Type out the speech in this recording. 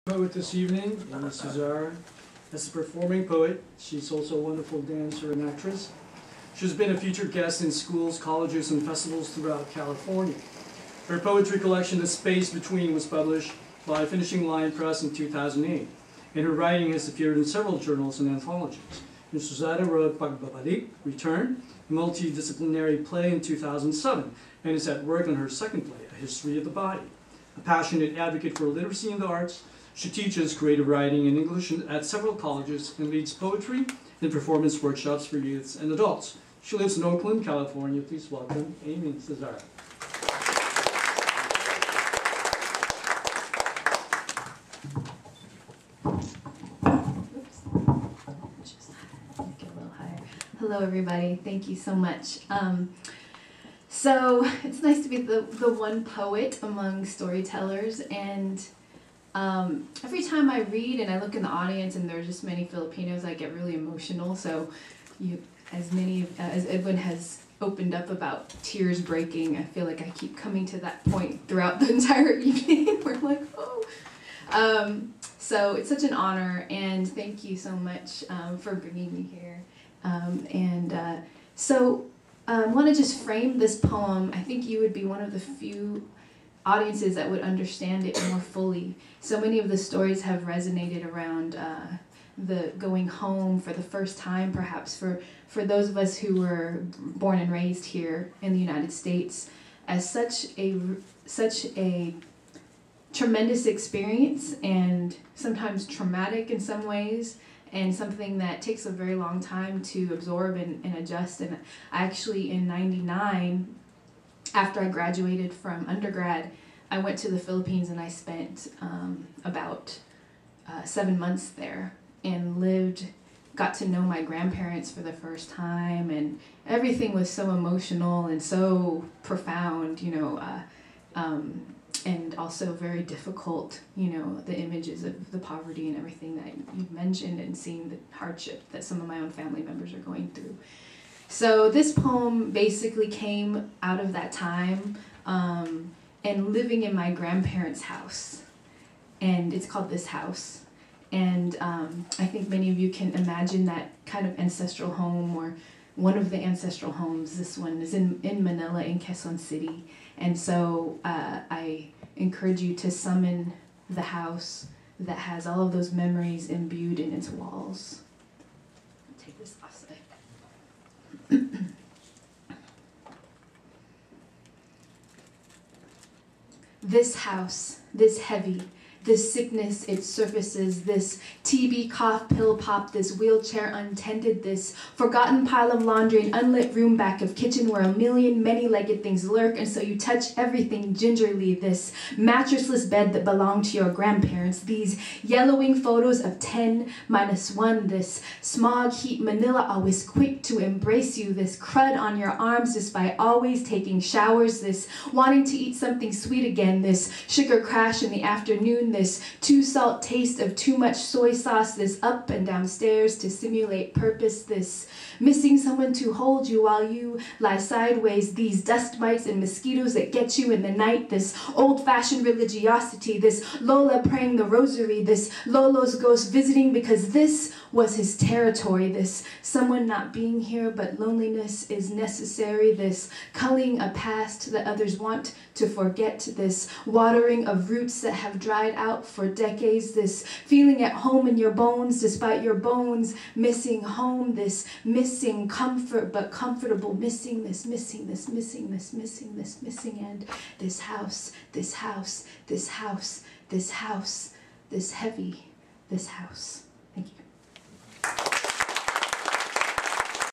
Poet this evening, Aimee Suzara. As a performing poet, she's also a wonderful dancer and actress. She's been a featured guest in schools, colleges, and festivals throughout California. Her poetry collection, The Space Between, was published by Finishing Line Press in 2008, and her writing has appeared in several journals and anthologies. Ms. Lozada wrote Pagbabalik, Return, a multidisciplinary play in 2007, and is at work on her second play, A History of the Body. A passionate advocate for literacy and the arts, she teaches creative writing in English at several colleges and leads poetry and performance workshops for youths and adults. She lives in Oakland, California. Please welcome Aimee Suzara. Get a little higher. Hello, everybody. Thank you so much. So it's nice to be the one poet among storytellers, and every time I read and I look in the audience and there are just many Filipinos, I get really emotional. So as Edwin has opened up about tears breaking, I feel like I keep coming to that point throughout the entire evening where I'm like, oh. So it's such an honor, and thank you so much for bringing me here. I want to just frame this poem. I think you would be one of the few audiences that would understand it more fully. So many of the stories have resonated around the going home for the first time, perhaps for those of us who were born and raised here in the United States, as such a tremendous experience, and sometimes traumatic in some ways, and something that takes a very long time to absorb and adjust. And I actually, in '99, after I graduated from undergrad, I went to the Philippines and I spent about 7 months there and got to know my grandparents for the first time, and everything was so emotional and so profound, and also very difficult, the images of the poverty and everything that you've mentioned, and seeing the hardship that some of my own family members are going through. So this poem basically came out of that time, and living in my grandparents' house, and it's called This House. And I think many of you can imagine that kind of ancestral home, or one of the ancestral homes. This one is in Manila, in Quezon City. And so I encourage you to summon the house that has all of those memories imbued in its walls. I'll take this outside. This house, this heavy, this sickness, it surfaces, this TB cough, pill pop, this wheelchair untended, this forgotten pile of laundry, an unlit room back of kitchen where a million many-legged things lurk, and so you touch everything gingerly, this mattressless bed that belonged to your grandparents, these yellowing photos of 10-1, this smog heat Manila always quick to embrace you, this crud on your arms despite always taking showers, this wanting to eat something sweet again, this sugar crash in the afternoon, this too salt taste of too much soy sauce, this up and down stairs to simulate purpose, this missing someone to hold you while you lie sideways, these dust mites and mosquitoes that get you in the night, this old-fashioned religiosity, this Lola praying the rosary, this Lolo's ghost visiting because this was his territory, this someone not being here but loneliness is necessary, this culling a past that others want to forget, this watering of roots that have dried out for decades, this feeling at home in your bones despite your bones missing home, this missing comfort but comfortable missing, this missing, this missing, this missing, this missing, and this house, this house, this house, this house, this heavy, this house. Thank you.